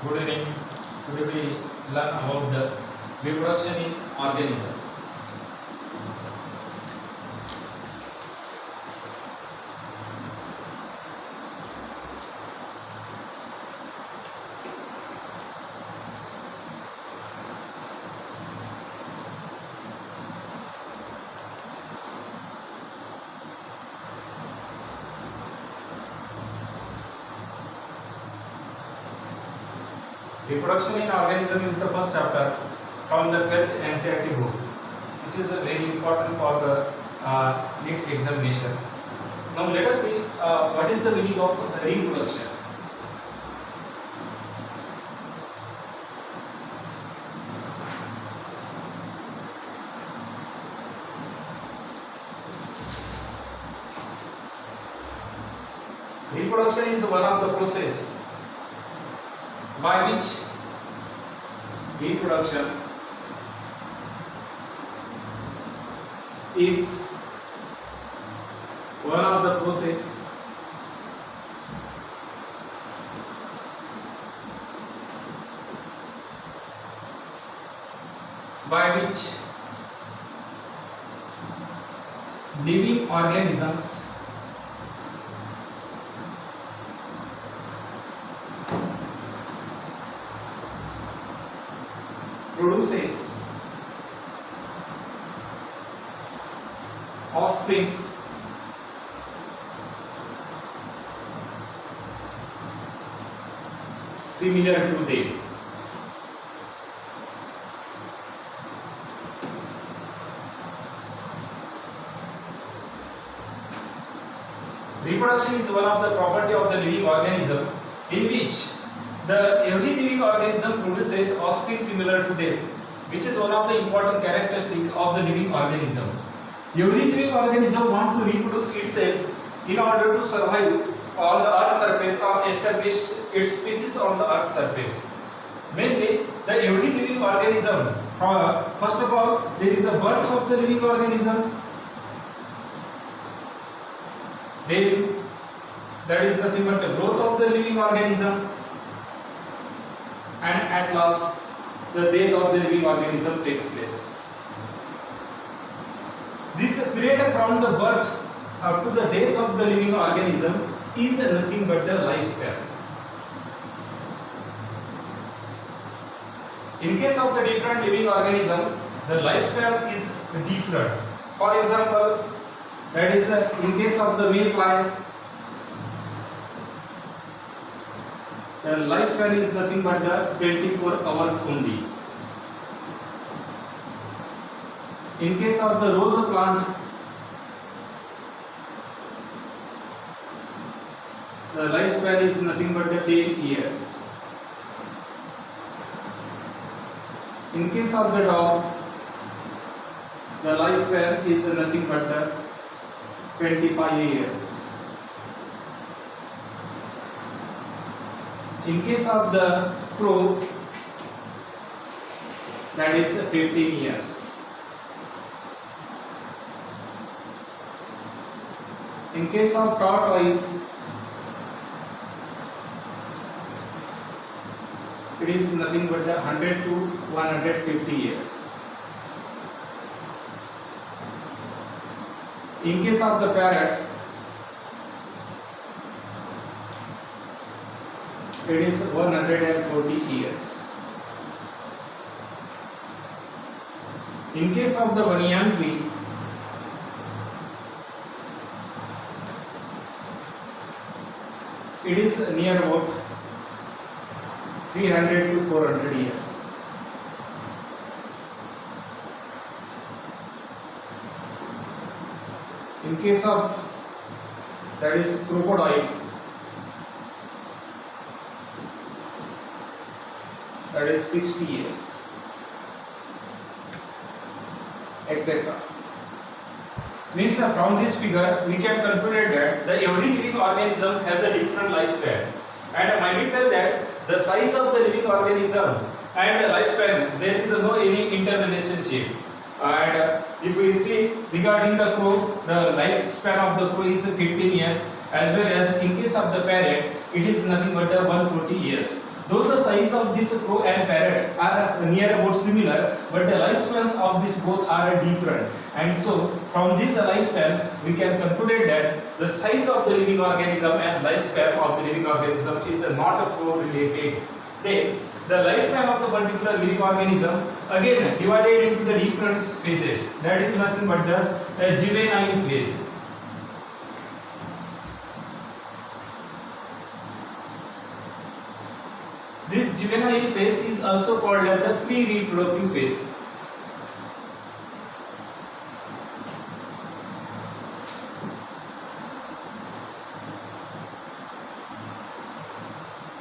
Good evening. Today we learn about the reproduction in organisms. Reproduction in organism is the first chapter from the 12th NCERT book, which is very important for the NEET examination. Now let us see what is the meaning of reproduction. Reproduction is one of the process by which reproduction is one of the process by which living organisms produces offsprings similar to them. Reproduction is one of the property of the living organism in which every living organism produces offspring similar to them, which is one of the important characteristic of the living organism. Every living organism want to reproduce itself in order to survive on the earth surface or establish its species on the earth surface. Mainly, every living organism, first of all, there is a birth of the living organism. Then, that is nothing but the growth of the living organism. And at last the death of the living organism takes place. This period from the birth up to the death of the living organism is nothing but the lifespan. In case of the different living organism, the lifespan is different. For example, that is in case of the mayfly, the lifespan is nothing but the 24 hours only. In case of the rose plant, the lifespan is nothing but the 10 years. In case of the dog, the lifespan is nothing but the 25 years. In case of the crow, that is 15 years. In case of tortoise, it is nothing but 100 to 150 years. In case of the parrot, it is 140 years. In case of the banyan tree, it is near about 300 to 400 years. In case of that is crocodile, that is 60 years, etc. Means from this figure we can conclude that every living organism has a different lifespan, and might be felt that the size of the living organism and the lifespan, there is no any interrelationship. And if we see regarding the crow, the lifespan of the crow is 15 years, as well as in case of the parrot, it is nothing but 140 years. Though the size of this crow and parrot are near about similar, but the lifespans of these both are different. And so, from this lifespan, we can conclude that the size of the living organism and lifespan of the living organism is not correlated. Then, the lifespan of the particular living organism again divided into the different phases. That is nothing but the juvenile phase. This juvenile phase is also called as the pre-reproductive phase.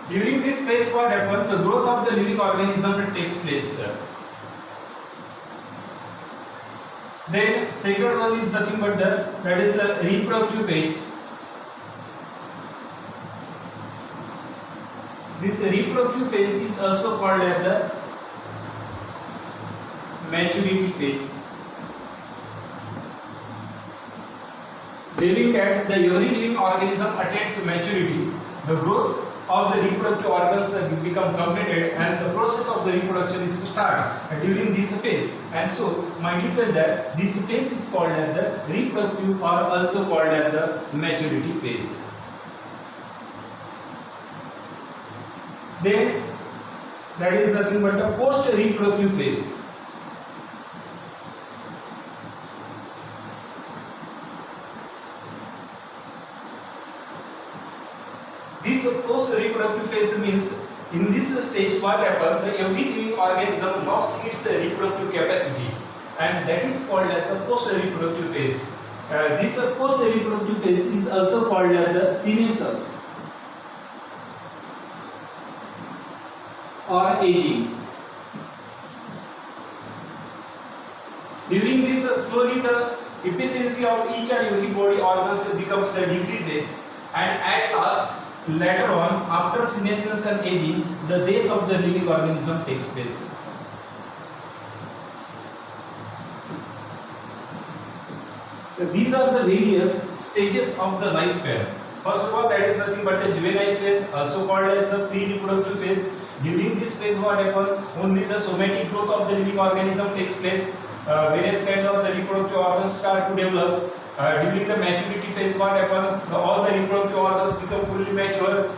During this phase, what happens? The growth of the living organism takes place. Then second one is nothing but that is a reproductive phase. This reproductive phase is also called as the maturity phase. During that, the every living organism attains maturity. The growth of the reproductive organs become completed and the process of the reproduction is started during this phase. And so, mind it well that this phase is called as the reproductive or also called as the maturity phase. Then, that is nothing but the post-reproductive phase. This post-reproductive phase means in this stage what happened? Every living organism lost its reproductive capacity, and that is called as the post-reproductive phase. This post-reproductive phase is also called as the senescence or aging. During this, slowly the efficiency of each and every body organs becomes decreases, and at last, later on, after senescence and aging, the death of the living organism takes place. So these are the various stages of the lifespan. First of all, that is nothing but the juvenile phase, also called as the pre-reproductive phase. During this phase, what happens? Only the somatic growth of the living organism takes place. Various kinds of the reproductive organs start to develop. During the maturity phase, what happens? All the reproductive organs become fully mature.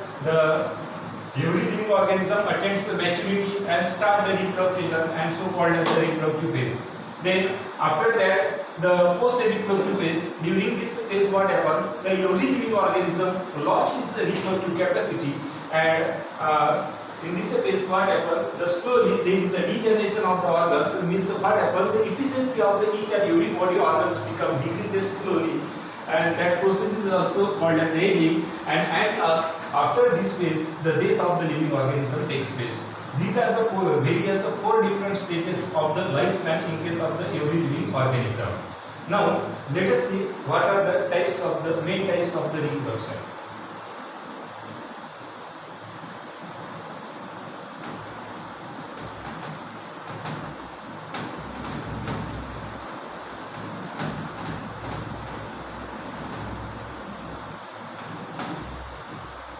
Every living organism attains the maturity and start the reproduction, and so called as the reproductive phase. Then after that, the post-reproductive phase. During this phase, what happens? The every living organism lost its reproductive capacity, and in this phase, what happens? The slowly there is a degeneration of the organs. Means what happens? The efficiency of the each and every body organs become decreases slowly, and that process is also called as aging. And at last, after this phase, the death of the living organism takes place. These are the four different stages of the lifespan in case of the every living organism. Now, let us see what are the main types of the reproduction.